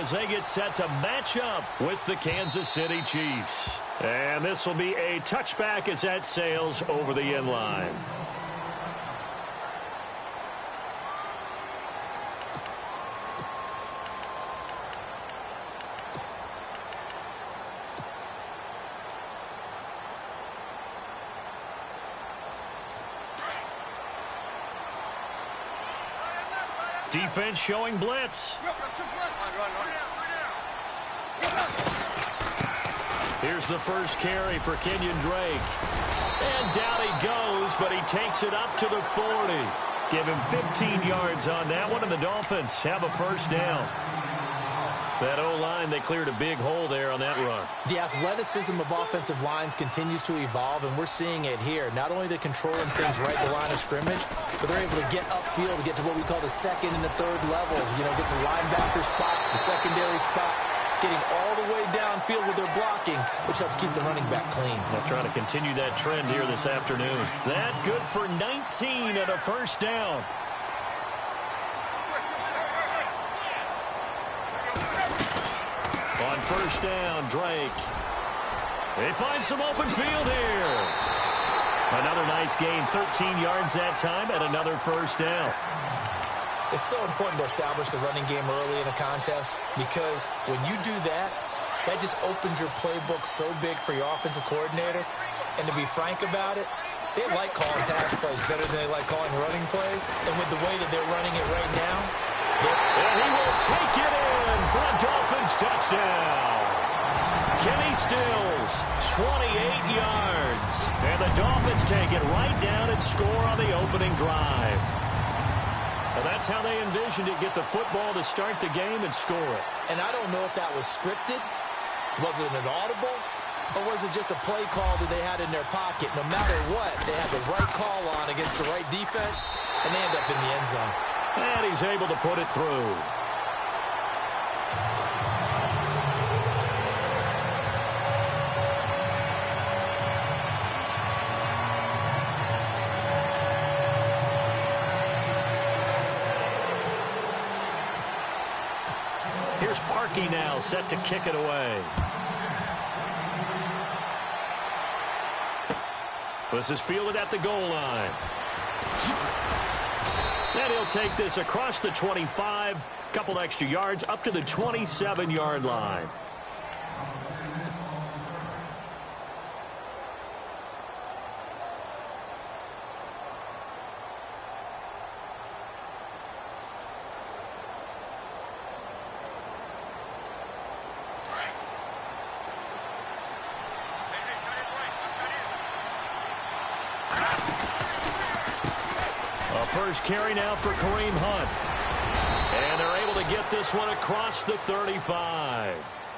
as they get set to match up with the Kansas City Chiefs. And this will be a touchback as that sails over the end line. Defense showing blitz. Here's the first carry for Kenyon Drake. And down he goes, but he takes it up to the 40. Give him 15 yards on that one, and the Dolphins have a first down. That O-line, they cleared a big hole there on that run. The athleticism of offensive lines continues to evolve, and we're seeing it here. Not only they're controlling things right at the line of scrimmage, but they're able to get upfield to get to what we call the second and the third levels. You know, get to linebacker spot, the secondary spot, getting all the way downfield with their blocking, which helps keep the running back clean. They'll try to continue that trend here this afternoon. That good for 19 and a first down. On first down, Drake. They find some open field here. Another nice gain, 13 yards that time, and another first down. It's so important to establish the running game early in a contest because when you do that, that just opens your playbook so big for your offensive coordinator. And to be frank about it, they like calling pass plays better than they like calling running plays. And with the way that they're running it right now, and he will take it in for a Dolphins touchdown. Kenny Stills, 28 yards. And the Dolphins take it right down and score on the opening drive. Well, that's how they envisioned it, get the football to start the game and score it. And I don't know if that was scripted. Was it an audible? Or was it just a play call that they had in their pocket? No matter what, they had the right call on against the right defense, and they end up in the end zone. And he's able to put it through. Here's Parkey now, set to kick it away. This is fielded at the goal line. And he'll take this across the 25, couple extra yards up to the 27-yard line. First carry now for Kareem Hunt. And they're able to get this one across the 35.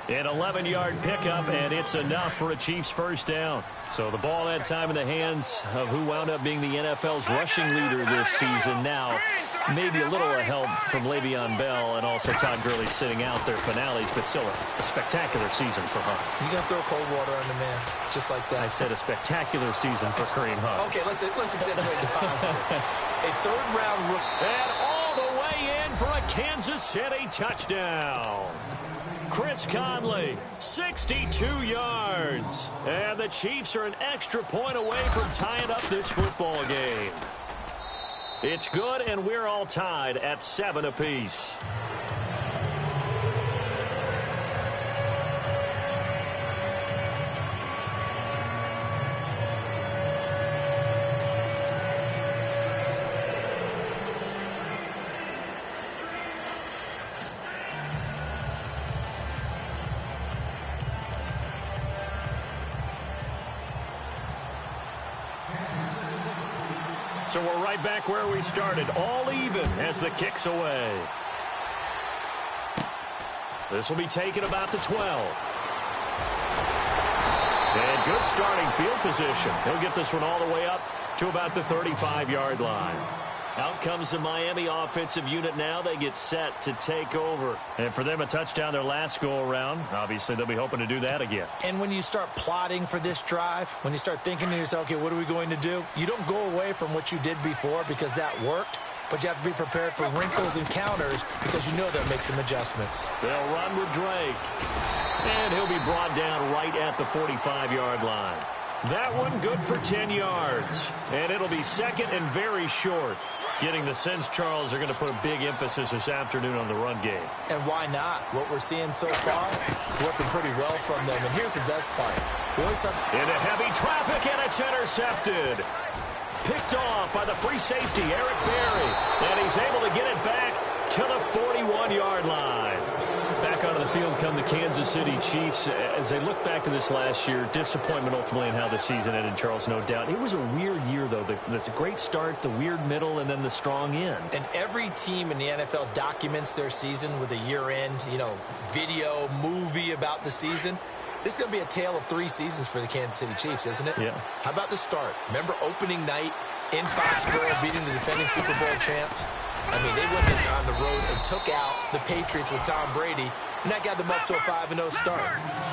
An 11-yard pickup, and it's enough for a Chiefs first down. So the ball that time in the hands of who wound up being the NFL's rushing leader this season. Now, maybe a little help from Le'Veon Bell and also Todd Gurley sitting out their finales, but still a spectacular season for Hunt. You got to throw cold water on the man, just like that. I said a spectacular season for Kareem Hunt. Okay, let's accentuate the positive. A third-round rookie. And all the way in for a Kansas City touchdown. Chris Conley, 62 yards. And the Chiefs are an extra point away from tying up this football game. It's good, and we're all tied at 7 apiece. So we're right back where we started, all even as the kick's away. This will be taken about the 12. And good starting field position. He'll get this one all the way up to about the 35-yard line. Out comes the Miami offensive unit now. They get set to take over. And for them, a touchdown their last go-around. Obviously, they'll be hoping to do that again. And when you start plotting for this drive, when you start thinking to yourself, okay, what are we going to do? You don't go away from what you did before because that worked. but you have to be prepared for wrinkles and counters because you know they'll make some adjustments. They'll run with Drake. And he'll be brought down right at the 45-yard line. That one good for 10 yards. And it'll be second and very short. Getting the sense Charles are going to put a big emphasis this afternoon on the run game. And why not? What we're seeing so far, working pretty well from them. And here's the best part. Into heavy traffic, and it's intercepted. Picked off by the free safety, Eric Berry. And he's able to get it back to the 41-yard line. Back onto the field come the Kansas City Chiefs. As they look back to this last year, disappointment ultimately in how the season ended, Charles, no doubt. It was a weird year, though. The great start, the weird middle, and then the strong end. And every team in the NFL documents their season with a year-end, video, movie about the season. This is going to be a tale of 3 seasons for the Kansas City Chiefs, isn't it? Yeah. How about the start? Remember opening night in Foxborough, beating the defending Super Bowl champs? I mean, they went on the road and took out the Patriots with Tom Brady, and that got them up to a 5-0 start.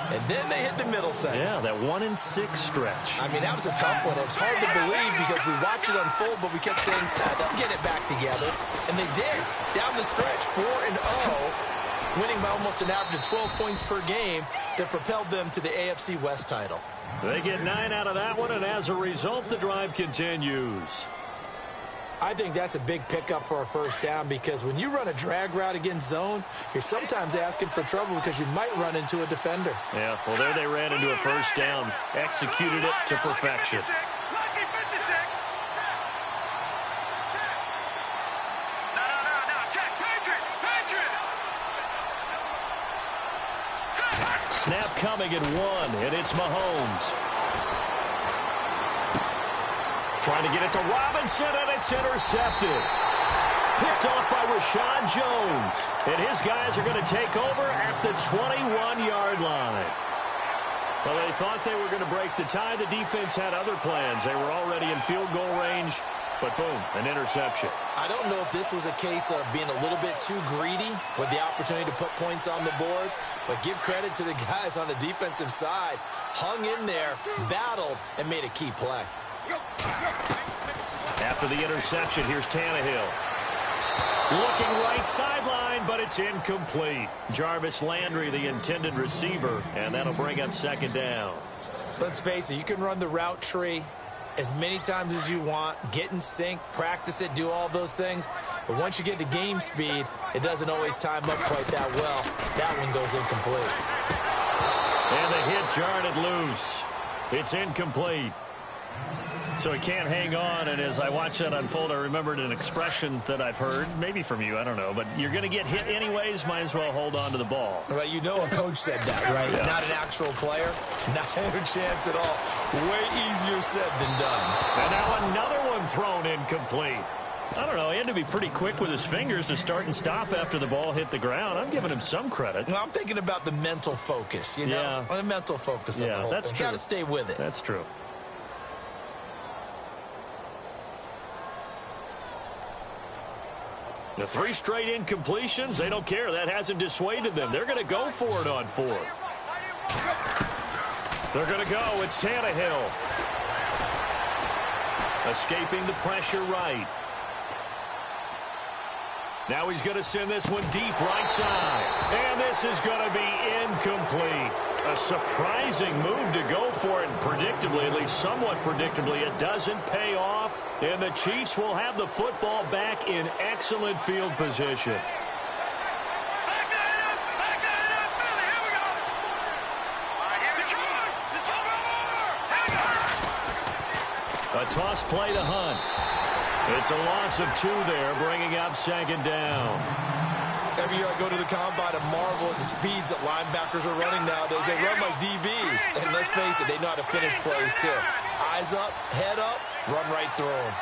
And then they hit the middle segment. Yeah, that 1-6 stretch. I mean, that was a tough one. It was hard to believe because we watched it unfold, but we kept saying, they'll get it back together. And they did. Down the stretch, 4-0, winning by almost an average of 12 points per game that propelled them to the AFC West title. They get 9 out of that one, and as a result, the drive continues. I think that's a big pickup for a first down because when you run a drag route against zone, you're sometimes asking for trouble because you might run into a defender. Yeah, well, there they ran into a first down, executed it to perfection. Snap coming at 1, and it's Mahomes. Trying to get it to Robinson, and it's intercepted. Picked off by Rashad Jones. And his guys are going to take over at the 21-yard line. Well, they thought they were going to break the tie. The defense had other plans. They were already in field goal range, but boom, an interception. I don't know if this was a case of being a little bit too greedy with the opportunity to put points on the board, but give credit to the guys on the defensive side. Hung in there, battled, and made a key play. After the interception, here's Tannehill. Looking right sideline, but it's incomplete. Jarvis Landry, the intended receiver, and that'll bring up second down. Let's face it, you can run the route tree as many times as you want, get in sync, practice it, do all those things. But once you get to game speed, it doesn't always time up quite that well. That one goes incomplete. And the hit jarred it loose. It's incomplete. So he can't hang on, and as I watch that unfold, I remembered an expression that I've heard, maybe from you, I don't know, but you're going to get hit anyways, might as well hold on to the ball. Right, you know a coach said that, right? Yeah. Not an actual player, not a chance at all. Way easier said than done. And now another one thrown incomplete. I don't know, he had to be pretty quick with his fingers to start and stop after the ball hit the ground. I'm giving him some credit. Well, I'm thinking about the mental focus, you know? Yeah. The mental focus of the whole that's thing. true. Got to stay with it. That's true. The 3 straight incompletions, they don't care. That hasn't dissuaded them. They're going to go for it on 4th. They're going to go. It's Tannehill. Escaping the pressure right. Now he's going to send this one deep right side. And this is going to be incomplete. A surprising move to go for it, and predictably, at least somewhat predictably, it doesn't pay off. And the Chiefs will have the football back in excellent field position. A toss play to Hunt. It's a loss of 2 there, bringing up second down. Every year I go to the combine and marvel at the speeds that linebackers are running nowadays. They run like DBs. And let's face it, they know how to finish plays too. Eyes up, head up, run right through them.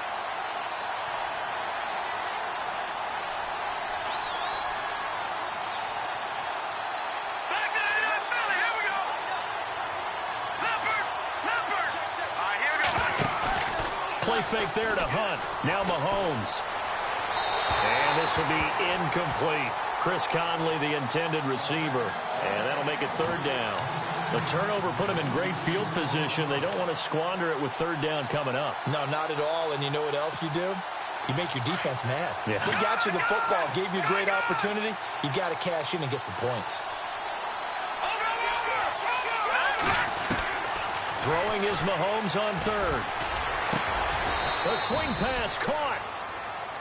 Play fake there to Hunt. Now Mahomes. And this will be incomplete. Chris Conley, the intended receiver. And that'll make it 3rd down. The turnover put them in great field position. They don't want to squander it with 3rd down coming up. No, not at all. And you know what else you do? you make your defense mad. Yeah. They got you the football, gave you a great opportunity. You got to cash in and get some points. Throwing is Mahomes on third. A swing pass caught.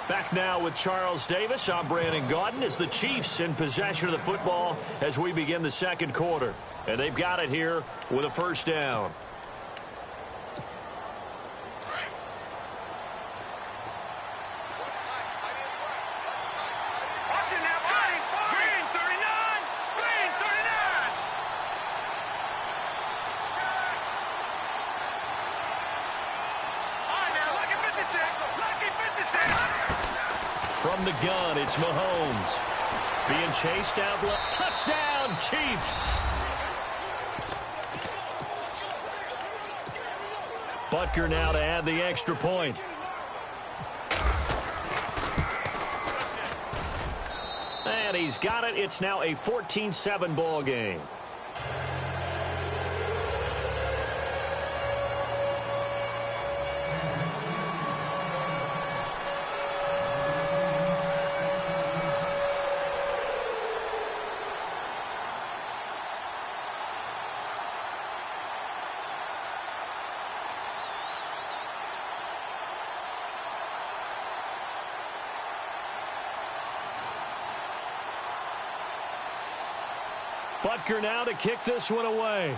Back now with Charles Davis. I'm Brandon Gaudin as the Chiefs in possession of the football as we begin the second quarter. And they've got it here with a first down. From the gun, it's Mahomes. Being chased out left. Touchdown, Chiefs! Butker now to add the extra point. And he's got it. It's now a 14-7 ball game. Butker now to kick this one away.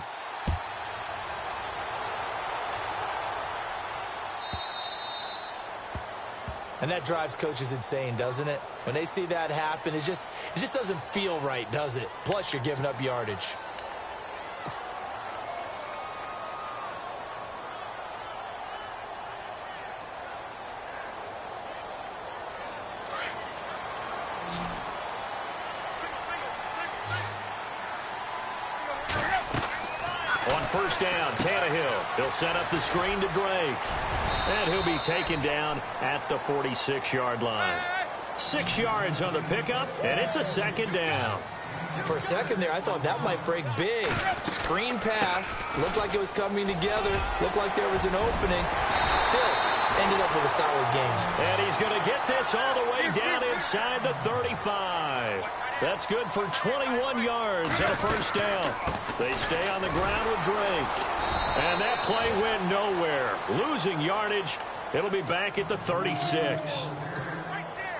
And that drives coaches insane, doesn't it? When they see that happen, it just doesn't feel right, does it? Plus, you're giving up yardage. On first down, Tannehill. He'll set up the screen to Drake. And he'll be taken down at the 46-yard line. 6 yards on the pickup, and it's a second down. For a second there, I thought that might break big. Screen pass. Looked like it was coming together. Looked like there was an opening. Still ended up with a solid game. And he's going to get this all the way down inside the 35. That's good for 21 yards and a first down. They stay on the ground with Drake. And that play went nowhere. Losing yardage. It'll be back at the 36.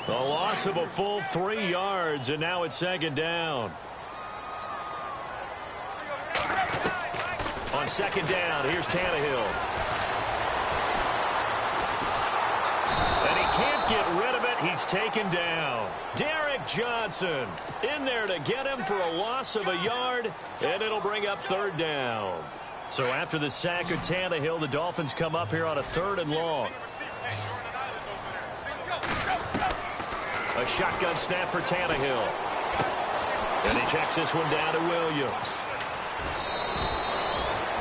A loss of a full 3 yards, and now it's second down. On second down, here's Tannehill. And he can't get rid of it. He's taken down. Derek Johnson in there to get him for a loss of a yard, and it'll bring up third down. So after the sack of Tannehill, the Dolphins come up here on a 3rd and long. A shotgun snap for Tannehill. And he checks this one down to Williams.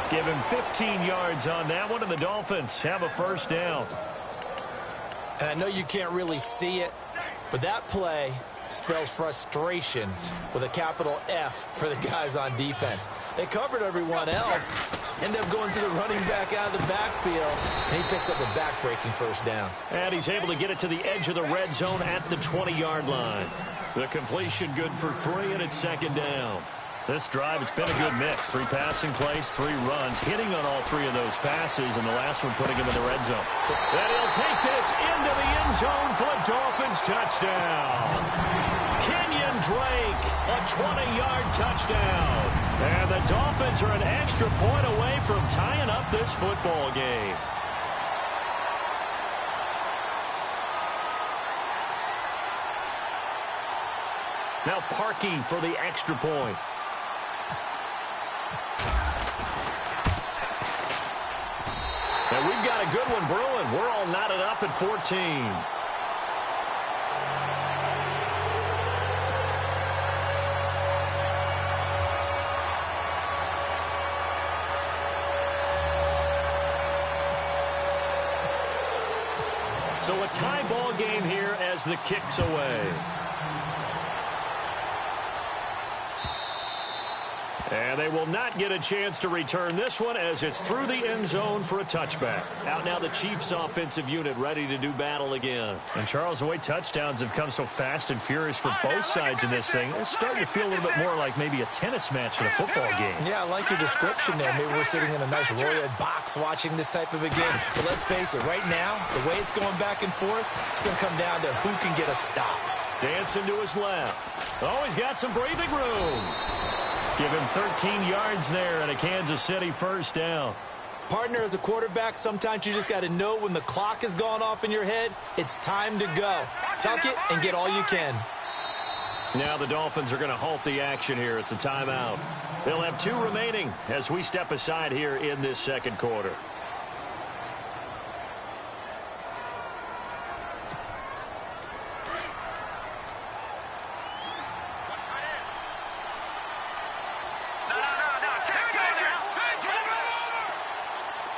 Give him 15 yards on that one, and the Dolphins have a first down. And I know you can't really see it, but that play spells frustration with a capital F for the guys on defense. They covered everyone else, end up going to the running back out of the backfield, and he picks up a back-breaking first down. And he's able to get it to the edge of the red zone at the 20-yard line. The completion good for 3, and it's second down. This drive, it's been a good mix. 3 passing plays, 3 runs, hitting on all 3 of those passes, and the last one putting him in the red zone. And he'll take this into the end zone for a Dolphins touchdown. Kenyon Drake, a 20-yard touchdown. And the Dolphins are an extra point away from tying up this football game. Now Parkey for the extra point. And we've got a good one brewing. We're all knotted up at 14. So a tie ball game here as the kick's away. And they will not get a chance to return this one as it's through the end zone for a touchback. Out now the Chiefs offensive unit ready to do battle again. And Charles, the way touchdowns have come so fast and furious for both sides in this thing, it's starting to feel a little bit more like maybe a tennis match in a football game. Yeah, I like your description there. Maybe we're sitting in a nice royal box watching this type of a game. But let's face it, right now, the way it's going back and forth, it's going to come down to who can get a stop. Dancing to his left. Oh, he's got some breathing room. Give him 13 yards there and a Kansas City first down. Partner, as a quarterback, sometimes you just got to know when the clock has gone off in your head, it's time to go. Tuck it and get all you can. Now the Dolphins are going to halt the action here. It's a timeout. They'll have 2 remaining as we step aside here in this second quarter.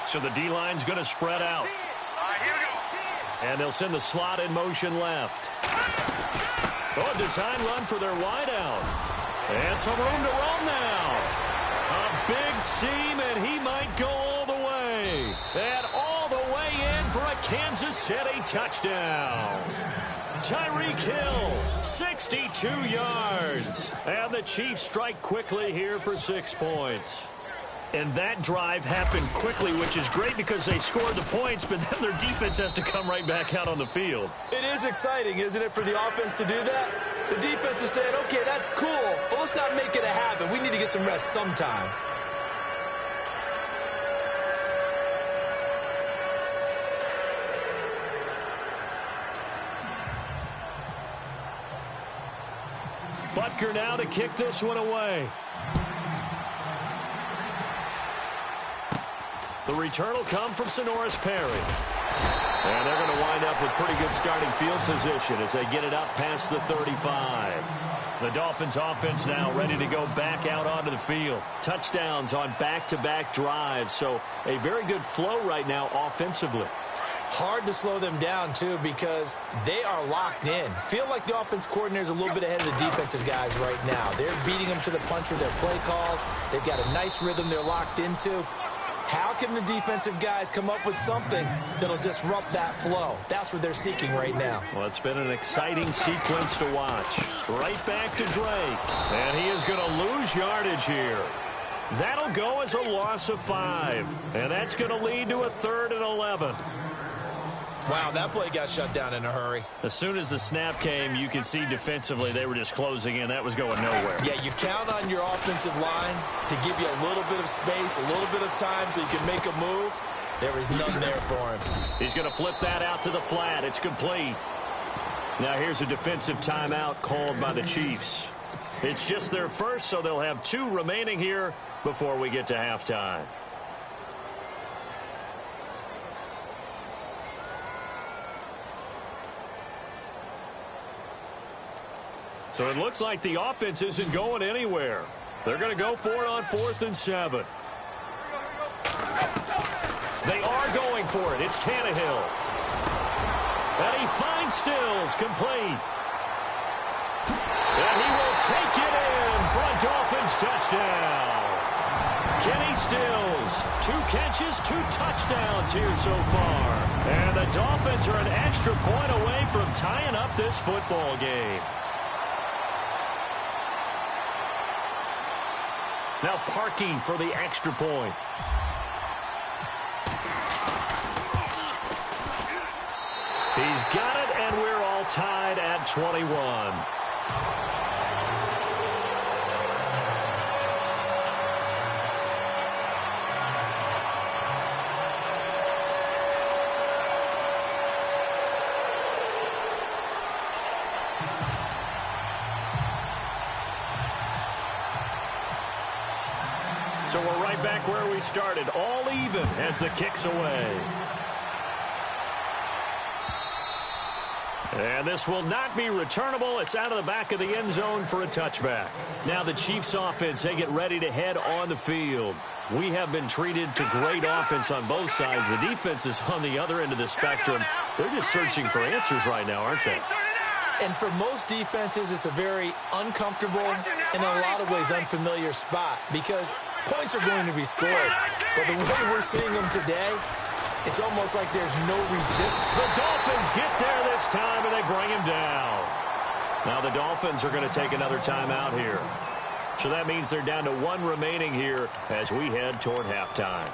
So the D-line's going to spread out. And they'll send the slot in motion left. Oh, a design run for their wideout. And some room to run now. A big seam, and he might go all the way. And all the way in for a Kansas City touchdown. Tyreek Hill, 62 yards. And the Chiefs strike quickly here for 6 points. And that drive happened quickly, which is great because they scored the points, but then their defense has to come right back out on the field. It is exciting, isn't it, for the offense to do that? The defense is saying, okay, that's cool, but let's not make it a habit. We need to get some rest sometime. Butker now to kick this one away. The return will come from Sonoris Perry. And they're going to wind up with pretty good starting field position as they get it up past the 35. The Dolphins offense now ready to go back out onto the field. Touchdowns on back-to-back drives. So a very good flow right now offensively. Hard to slow them down, too, because they are locked in. Feel like the offense coordinator is a little bit ahead of the defensive guys right now. They're beating them to the punch with their play calls. They've got a nice rhythm they're locked into. How can the defensive guys come up with something that'll disrupt that flow? That's what they're seeking right now. Well, it's been an exciting sequence to watch. Right back to Drake. And he is going to lose yardage here. That'll go as a loss of 5. And that's going to lead to a 3rd and 11. Wow, that play got shut down in a hurry. As soon as the snap came, you could see defensively they were just closing in. That was going nowhere. Yeah, you count on your offensive line to give you a little bit of space, a little bit of time so you can make a move. There is none there for him. He's going to flip that out to the flat. It's complete. Now here's a defensive timeout called by the Chiefs. It's just their first, so they'll have 2 remaining here before we get to halftime. So it looks like the offense isn't going anywhere. They're going to go for it on 4th and 7. They are going for it. It's Tannehill. And he finds Stills complete. And he will take it in for a Dolphins touchdown. Kenny Stills, 2 catches, 2 touchdowns here so far. And the Dolphins are an extra point away from tying up this football game. Now Parkey for the extra point. He's got it, and we're all tied at 21. So we're right back where we started, all even as the kick's away. And this will not be returnable. It's out of the back of the end zone for a touchback. Now the Chiefs offense, they get ready to head on the field. We have been treated to great offense on both sides. The defense is on the other end of the spectrum. They're just searching for answers right now, aren't they? And for most defenses, it's a very uncomfortable and in a lot of ways unfamiliar spot because points are going to be scored. But the way we're seeing them today, it's almost like there's no resistance. The Dolphins get there this time, and they bring him down. Now the Dolphins are going to take another timeout here. So that means they're down to 1 remaining here as we head toward halftime.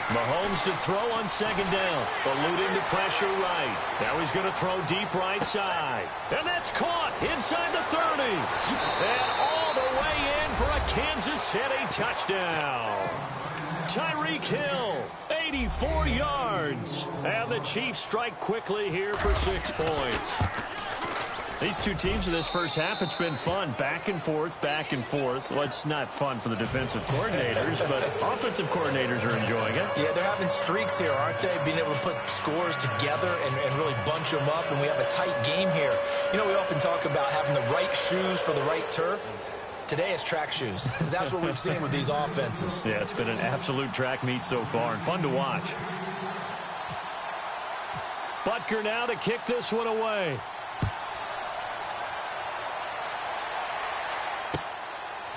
Mahomes to throw on second down, eluding the pressure right. Now he's going to throw deep right side. And that's caught inside the 30. And all the way in for a Kansas City touchdown. Tyreek Hill, 84 yards. And the Chiefs strike quickly here for 6 points. These two teams in this first half, it's been fun. Back and forth, back and forth. Well, it's not fun for the defensive coordinators, but offensive coordinators are enjoying it. Yeah, they're having streaks here, aren't they? Being able to put scores together and really bunch them up, and we have a tight game here. You know, we often talk about having the right shoes for the right turf. Today it's track shoes, because that's what we've seen with these offenses. Yeah, it's been an absolute track meet so far, and fun to watch. Butker now to kick this one away.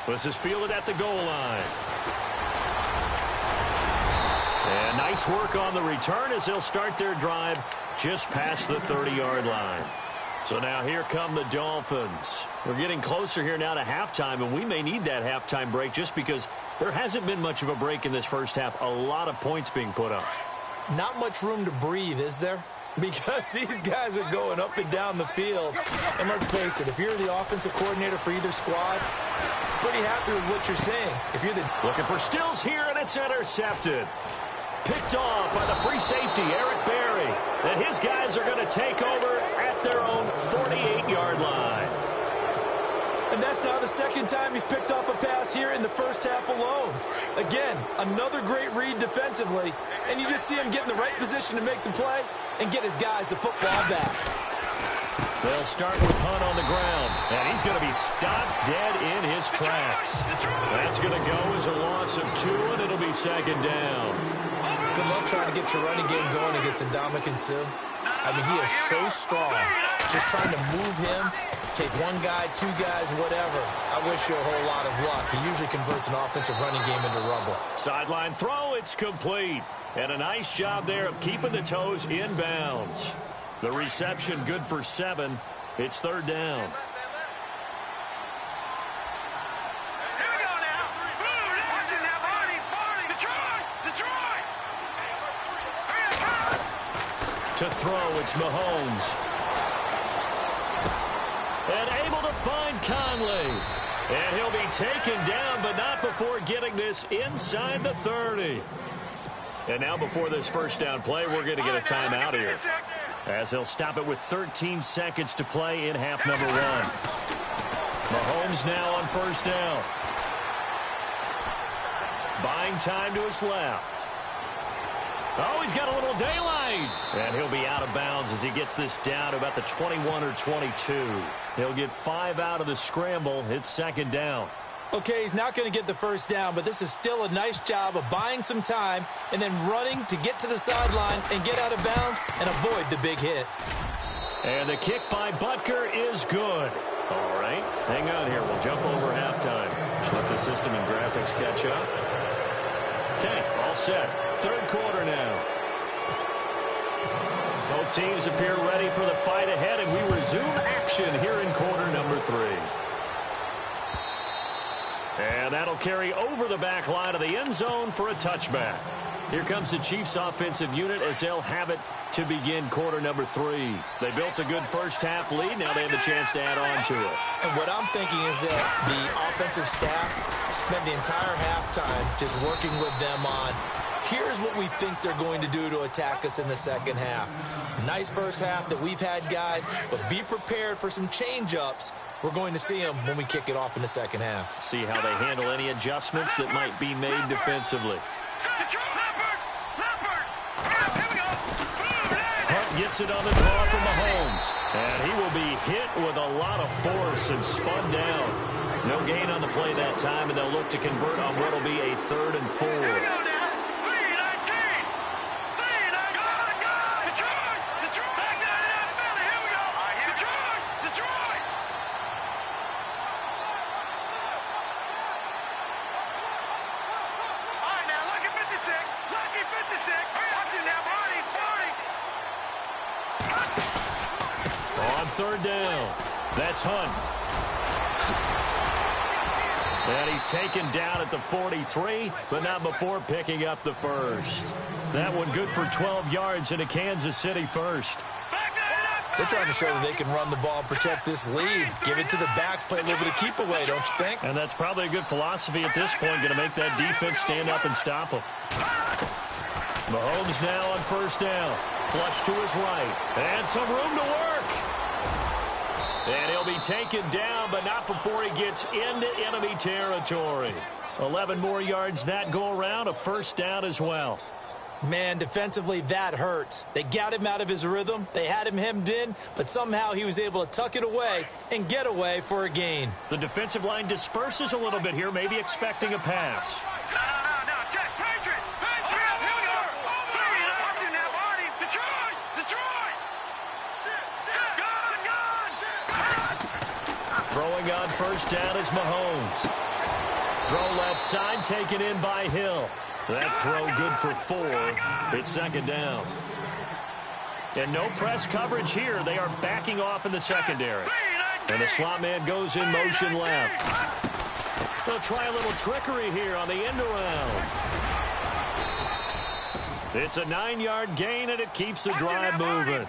This is fielded at the goal line. And nice work on the return as they'll start their drive just past the 30-yard line. So now here come the Dolphins. We're getting closer here now to halftime, and we may need that halftime break just because there hasn't been much of a break in this first half. A lot of points being put up. Not much room to breathe, is there? Because these guys are going up and down the field. And let's face it, if you're the offensive coordinator for either squad, pretty happy with what you're seeing. If you're the looking for Stills here, and it's intercepted. Picked off by the free safety, Eric Berry. And his guys are going to take over at their own 48-yard line. And that's now the second time he's picked off a pass here in the first half alone. Again, another great read defensively. And you just see him get in the right position to make the play and get his guys the football back. They'll start with Hunt on the ground, and he's going to be stopped dead in his tracks. That's going to go as a loss of 2, and it'll be second down. Good luck trying to get your running game going against Ndamukong Suh. I mean, he is so strong. Just trying to move him, take one guy, 2 guys, whatever. I wish you a whole lot of luck. He usually converts an offensive running game into rubble. Sideline throw, it's complete. And a nice job there of keeping the toes in bounds. The reception good for 7. It's third down. To throw, it's Mahomes. And able to find Conley. And he'll be taken down, but not before getting this inside the 30. And now before this first down play, we're going to get a timeout here, as they'll stop it with 13 seconds to play in half number 1. Mahomes now on first down. Buying time to his left. Oh, he's got a little daylight. And he'll be out of bounds as he gets this down to about the 21 or 22. He'll get 5 out of the scramble. It's second down. Okay, he's not going to get the first down, but this is still a nice job of buying some time and then running to get to the sideline and get out of bounds and avoid the big hit. And the kick by Butker is good. All right, hang on here. We'll jump over halftime. Just let the system and graphics catch up. Okay, all set. Third quarter now. Both teams appear ready for the fight ahead, and we resume action here in quarter number 3. And that'll carry over the back line of the end zone for a touchback. Here comes the Chiefs offensive unit as they'll have it to begin quarter number 3. They built a good first half lead. Now they have a chance to add on to it. And what I'm thinking is that the offensive staff spent the entire halftime just working with them on Here's what we think they're going to do to attack us in the second half. Nice first half that we've had, guys, but be prepared for some change-ups. We're going to see them when we kick it off in the second half. See how they handle any adjustments that might be made defensively. Hunt gets it on the draw from Mahomes, and he will be hit with a lot of force and spun down. No gain on the play that time, and they'll look to convert on what will be a 3rd and 4. On 3rd down, that's Hunt. And he's taken down at the 43, but not before picking up the first. That one good for 12 yards into Kansas City first. They're trying to show that they can run the ball, protect this lead. Give it to the backs, play a little bit of keep away, don't you think? And that's probably a good philosophy at this point, going to make that defense stand up and stop them. Mahomes now on 1st down. Flush to his right. And some room to work. And he'll be taken down, but not before he gets into enemy territory. 11 more yards that go around, a 1st down as well. Man, defensively, that hurts. They got him out of his rhythm. They had him hemmed in, but somehow he was able to tuck it away and get away for a gain. The defensive line disperses a little bit here, maybe expecting a pass. Throwing on 1st down is Mahomes. Throw left side, taken in by Hill. That throw good for 4. It's 2nd down. And no press coverage here. They are backing off in the secondary. And the slot man goes in motion left. They'll try a little trickery here on the end around. It's a 9-yard gain, and it keeps the drive moving.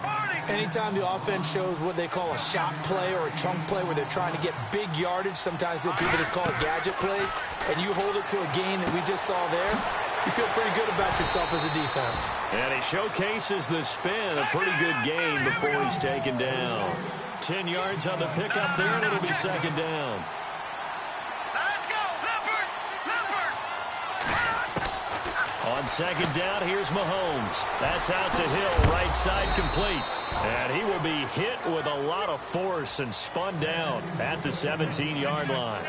Anytime the offense shows what they call a shot play or a chunk play where they're trying to get big yardage, sometimes people just call it gadget plays, and you hold it to a gain that we just saw there, you feel pretty good about yourself as a defense. And he showcases the spin, a pretty good gain before he's taken down. 10 yards on the pickup there, and it'll be 2nd down. On 2nd down, here's Mahomes. That's out to Hill, right side complete. And he will be hit with a lot of force and spun down at the 17-yard line.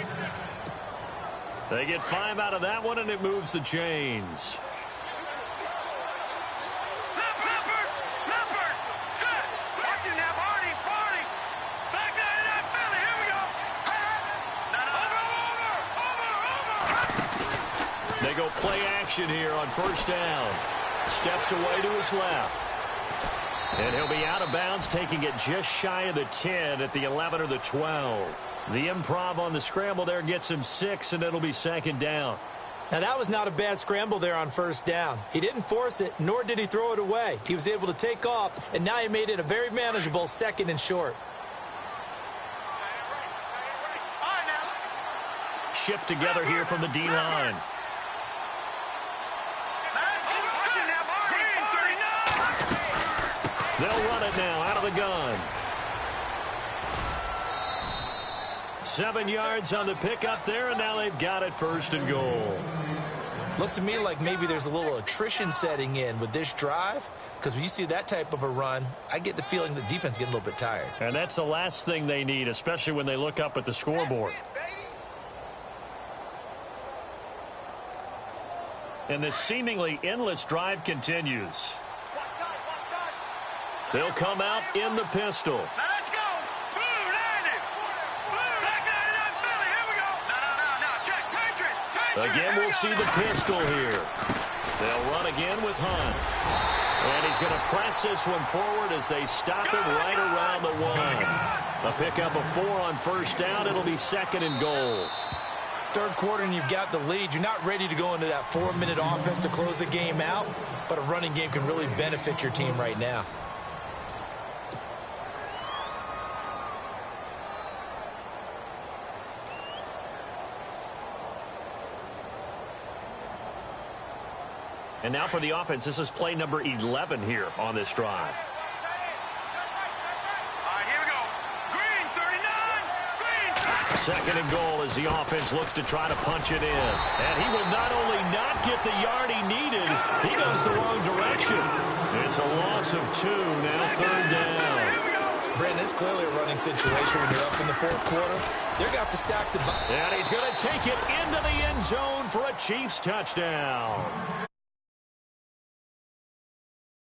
They get 5 out of that one, and it moves the chains. They go play action here on 1st down. Steps away to his left. And he'll be out of bounds, taking it just shy of the 10 at the 11 or the 12. The improv on the scramble there gets him 6, and it'll be 2nd down. Now, that was not a bad scramble there on 1st down. He didn't force it, nor did he throw it away. He was able to take off, and now he made it a very manageable 2nd and short. Shift together here from the D-line. They'll run it now out of the gun. 7 yards on the pickup there, and now they've got it 1st and goal. Looks to me like maybe there's a little attrition setting in with this drive, because when you see that type of a run, I get the feeling the defense getting a little bit tired. And that's the last thing they need, especially when they look up at the scoreboard. And this seemingly endless drive continues. They'll come out in the pistol. Let's go. Again, we'll see the pistol here. They'll run again with Hunt. And he's going to press this one forward as they stop him right around the 1. A pickup of 4 on 1st down. It'll be 2nd and goal. 3rd quarter and you've got the lead. You're not ready to go into that 4-minute offense to close the game out, but a running game can really benefit your team right now. And now for the offense, this is play number 11 here on this drive. Second and goal as the offense looks to try to punch it in. And he will not only not get the yard he needed, he goes the wrong direction. It's a loss of 2, now third down. Brandon, it's clearly a running situation when you're up in the fourth quarter. They're going to have to stack the box. And he's going to take it into the end zone for a Chiefs touchdown.